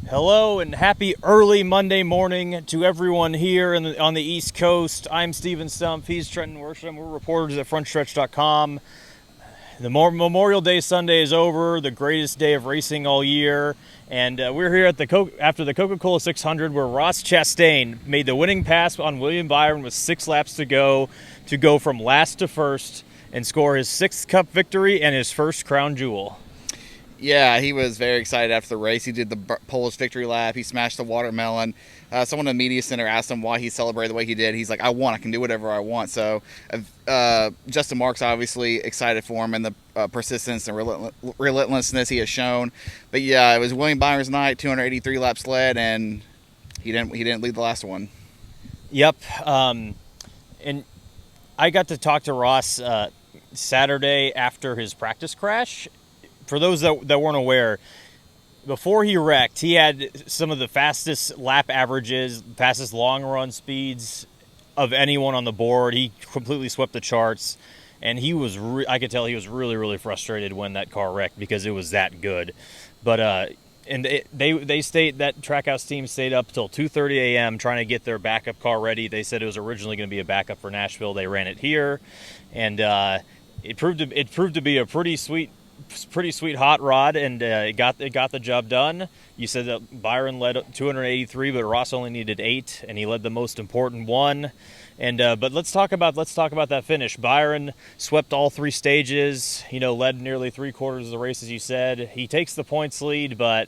Hello and happy early Monday morning to everyone here on the East Coast. I'm Steven Stumpf. He's Trenton Worsham. We're reporters at Frontstretch.com. The Memorial Day Sunday is over, the greatest day of racing all year, and we're here at after the Coca-Cola 600, where Ross Chastain made the winning pass on William Byron with 6 laps to go from last to first and score his 6th Cup victory and his first crown jewel. Yeah, he was very excited after the race. He did the Polish victory lap. He smashed the watermelon. Someone in the media center asked him why he celebrated the way he did. He's like, I can do whatever I want. So Justin Marks obviously excited for him and the persistence and relentlessness he has shown. But yeah, it was William Byron's night, 283 laps led, and he didn't lead the last one. Yep, and I got to talk to Ross Saturday after his practice crash. For those that weren't aware, before he wrecked, he had some of the fastest lap averages, fastest long run speeds of anyone on the board. He completely swept the charts, and I could tell he was really, really frustrated when that car wrecked because it was that good. But they state that Trackhouse team stayed up till 2:30 a.m. trying to get their backup car ready. They said it was originally going to be a backup for Nashville. They ran it here, and it proved to be a pretty sweet hot rod, and it got the job done. You said that Byron led 283, but Ross only needed 8, and he led the most important one. And but let's talk about that finish. Byron swept all 3 stages. Led nearly 3/4 of the race, as you said. He takes the points lead, but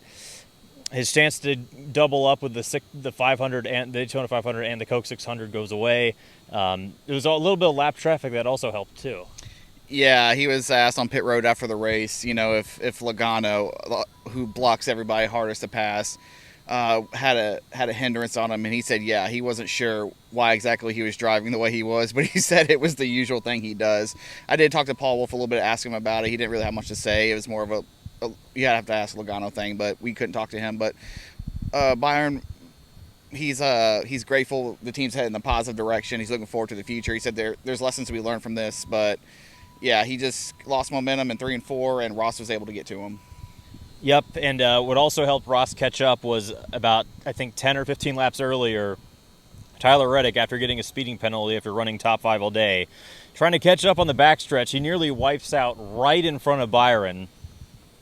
his chance to double up with the 500 and the Daytona 500 and the Coke 600 goes away. There was a little bit of lap traffic that also helped too. Yeah, he was asked on pit road after the race, if Logano, who blocks everybody hardest to pass, had a hindrance on him, and he said, yeah, he wasn't sure why exactly he was driving the way he was, but he said it was the usual thing he does. I did talk to Paul Wolf a little bit, ask him about it. He didn't really have much to say. It was more of you have to ask Logano thing, but we couldn't talk to him. But Byron, he's grateful the team's heading in a positive direction. He's looking forward to the future. He said there's lessons to be learned from this, but yeah, he just lost momentum in 3 and 4, and Ross was able to get to him. Yep, and what also helped Ross catch up was about, I think, 10 or 15 laps earlier, Tyler Reddick, after getting a speeding penalty after running top 5 all day, trying to catch up on the backstretch, he nearly wipes out right in front of Byron,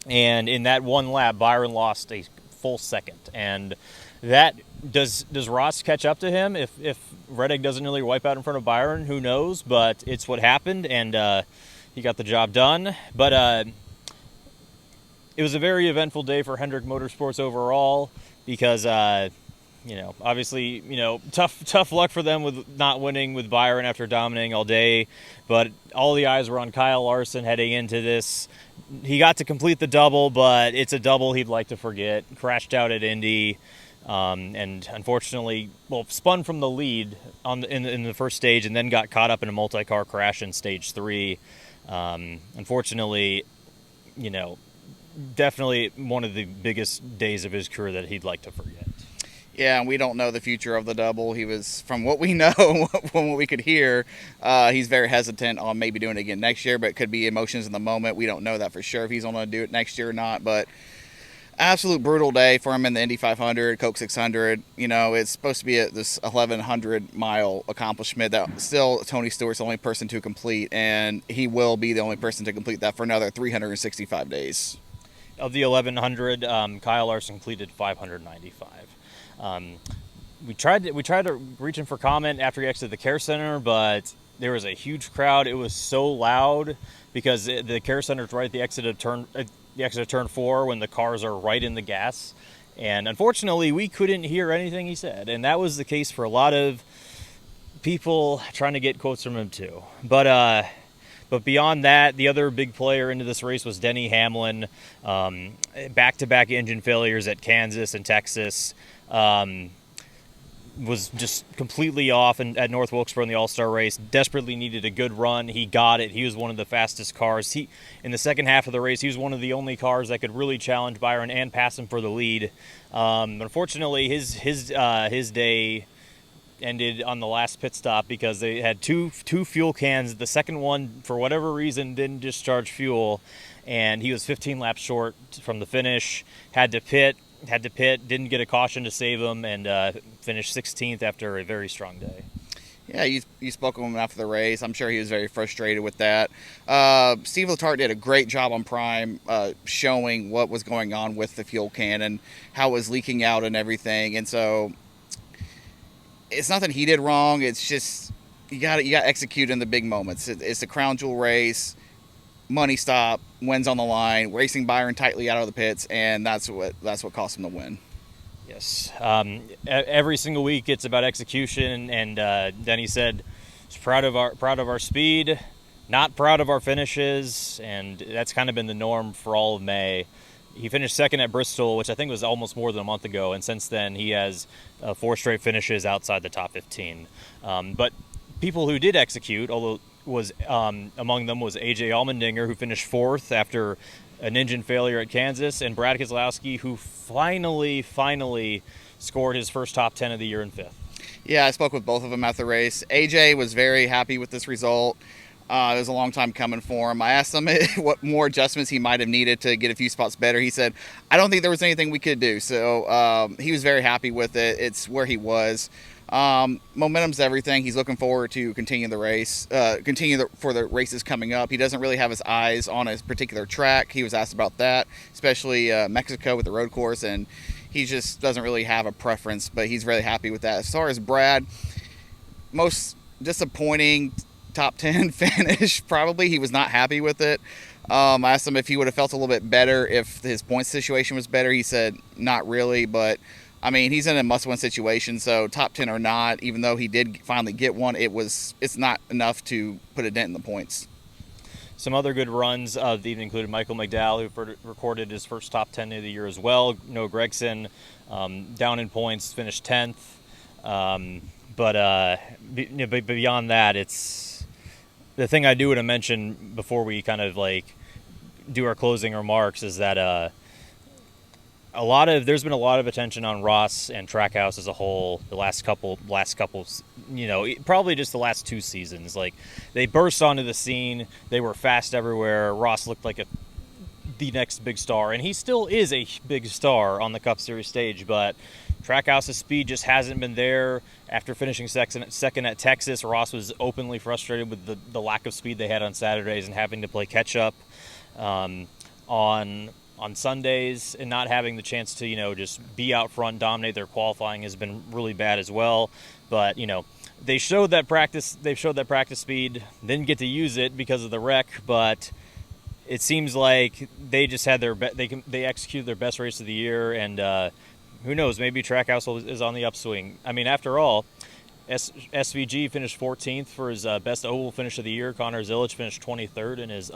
and in that one lap, Byron lost a full second. And that does Ross catch up to him if Reddick doesn't really wipe out in front of Byron? Who knows? But it's what happened, and he got the job done. But it was a very eventful day for Hendrick Motorsports overall because, obviously, tough luck for them with not winning with Byron after dominating all day. But all the eyes were on Kyle Larson heading into this. He got to complete the double, but it's a double he'd like to forget. Crashed out at Indy. And unfortunately, spun from the lead in the first stage and then got caught up in a multi-car crash in stage 3. Unfortunately, definitely one of the biggest days of his career that he'd like to forget. Yeah, and we don't know the future of the double. He was, from what we know, from what we could hear, he's very hesitant on maybe doing it again next year, but it could be emotions in the moment. We don't know that for sure if he's going to do it next year or not, but absolute brutal day for him in the Indy 500, Coke 600. It's supposed to be this 1,100-mile accomplishment that still Tony Stewart's the only person to complete, and he will be the only person to complete that for another 365 days. Of the 1,100, Kyle Larson completed 595. We tried to reach him for comment after he exited the care center, but there was a huge crowd. It was so loud because the care center is right at the exit of turn 4 when the cars are right in the gas. And unfortunately, we couldn't hear anything he said. And that was the case for a lot of people trying to get quotes from him too. But beyond that, the other big player into this race was Denny Hamlin. Back-to-back engine failures at Kansas and Texas. Was just completely off at North Wilkesboro in the All-Star race. Desperately needed a good run. He got it. He was one of the fastest cars. In the second half of the race, he was one of the only cars that could really challenge Byron and pass him for the lead. Unfortunately, his day ended on the last pit stop because they had two fuel cans. The second one, for whatever reason, didn't discharge fuel, and he was 15 laps short from the finish. Had to pit. had to pit, didn't get a caution to save him, and finished 16th after a very strong day. Yeah, you spoke with him after the race. I'm sure he was very frustrated with that. Steve Letarte did a great job on Prime showing what was going on with the fuel can and how it was leaking out and everything. And so it's nothing he did wrong. It's just you got to execute in the big moments. It's the crown jewel race, money stop, wins on the line, racing Byron tightly out of the pits, and that's what cost him the win. Yes. Every single week it's about execution, and Denny said he's proud of our speed, not proud of our finishes, and that's kind of been the norm for all of May. He finished second at Bristol, which I think was almost more than a month ago, and since then he has 4 straight finishes outside the top 15. But people who did execute, although was among them was AJ Allmendinger, who finished 4th after an engine failure at Kansas, and Brad Keselowski, who finally scored his first top 10 of the year in 5th. Yeah, I spoke with both of them after the race. AJ was very happy with this result. It was a long time coming for him. I asked him what more adjustments he might have needed to get a few spots better. He said, I don't think there was anything we could do. So he was very happy with it. It's where he was. Momentum's everything. He's looking forward to continue the race, for the races coming up. He doesn't really have his eyes on a particular track. He was asked about that, especially Mexico with the road course, and he just doesn't really have a preference, but he's really happy with that. As far as Brad, most disappointing top 10 finish, probably. He was not happy with it. I asked him if he would have felt a little bit better if his point situation was better. He said not really, but I mean, he's in a must-win situation, so top 10 or not, even though he did finally get one, it's not enough to put a dent in the points. Some other good runs of the evening included Michael McDowell, who recorded his first top 10 of the year as well. Noah Gragson, down in points, finished 10th. But beyond that, it's the thing I do want to mention before we kind of like do our closing remarks is that there's been a lot of attention on Ross and Trackhouse as a whole the last couple, probably just the last 2 seasons. Like, they burst onto the scene, they were fast everywhere. Ross looked like the next big star, and he still is a big star on the Cup Series stage, but Trackhouse's speed just hasn't been there. After finishing second at Texas, Ross was openly frustrated with the lack of speed they had on Saturdays and having to play catch up on Sundays, and not having the chance to, just be out front, dominate. Their qualifying has been really bad as well. But, they've showed that practice speed, didn't get to use it because of the wreck, but it seems like they just had they executed their best race of the year, and who knows, maybe Trackhouse is on the upswing. I mean, after all, SVG finished 14th for his best oval finish of the year. Connor Zilic finished 23rd in his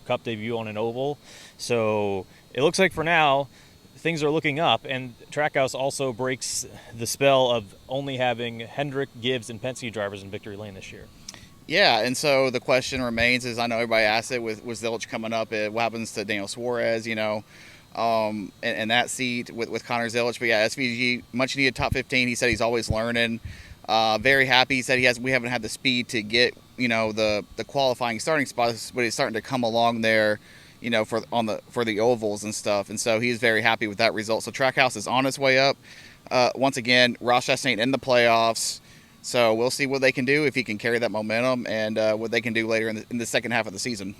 Cup debut on an oval. So it looks like for now, things are looking up. And Trackhouse also breaks the spell of only having Hendrick, Gibbs, and Penske drivers in victory lane this year. Yeah, and so the question remains is, I know everybody asked it with Zilic coming up, what happens to Daniel Suarez, in that seat with Connor Zilic. But yeah, SVG, much needed top 15. He said he's always learning. Very happy. He said we haven't had the speed to get the qualifying starting spots, but he's starting to come along there, for the ovals and stuff. And so he's very happy with that result. So Trackhouse is on his way up. Once again, Ross Chastain in the playoffs. So we'll see what they can do, if he can carry that momentum, and what they can do later in the second half of the season.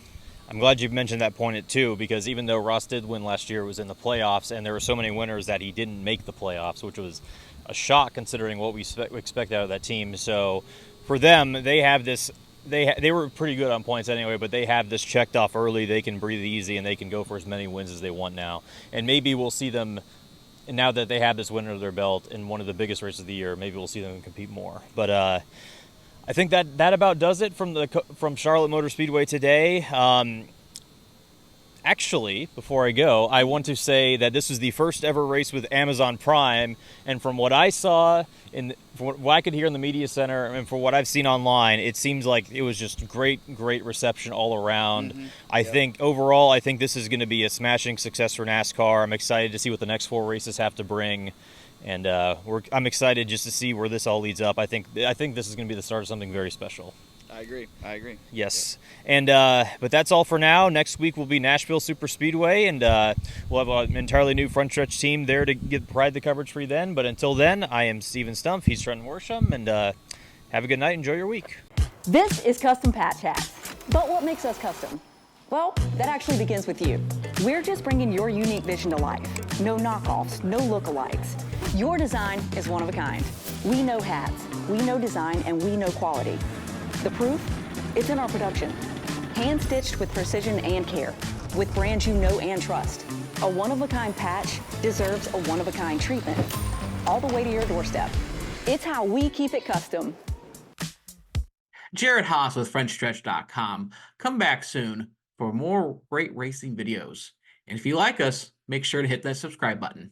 I'm glad you mentioned that point too, because even though Ross did win last year, it was in the playoffs, and there were so many winners that he didn't make the playoffs, which was a shock considering what we expect out of that team. So for them, they have this. They were pretty good on points anyway, but they have this checked off early. They can breathe easy, and they can go for as many wins as they want now. And maybe we'll see them, now that they have this win under their belt in one of the biggest races of the year. Maybe we'll see them compete more. But I think that about does it from Charlotte Motor Speedway today. Actually, before I go, I want to say that this was the first ever race with Amazon Prime, and from what I saw, from what I could hear in the media center, and from what I've seen online, it seems like it was just great reception all around. Mm-hmm. I think overall, this is going to be a smashing success for NASCAR. I'm excited to see what the next 4 races have to bring, and I'm excited just to see where this all leads up. I think this is going to be the start of something very special. I agree. Yes. And but that's all for now. Next week will be Nashville Super Speedway, and we'll have an entirely new Frontstretch team there to provide the coverage for you then. But until then, I am Steven Stumpf. He's Trenton Worsham, and have a good night. Enjoy your week. This is Custom Patch Hats. But what makes us custom? Well, that actually begins with you. We're just bringing your unique vision to life. No knockoffs, no lookalikes. Your design is one of a kind. We know hats, we know design, and we know quality. The proof? It's in our production. Hand-stitched with precision and care, with brands you know and trust. A one-of-a-kind patch deserves a one-of-a-kind treatment, all the way to your doorstep. It's how we keep it custom. Jared Haas with Frontstretch.com. Come back soon for more great racing videos. And if you like us, make sure to hit that subscribe button.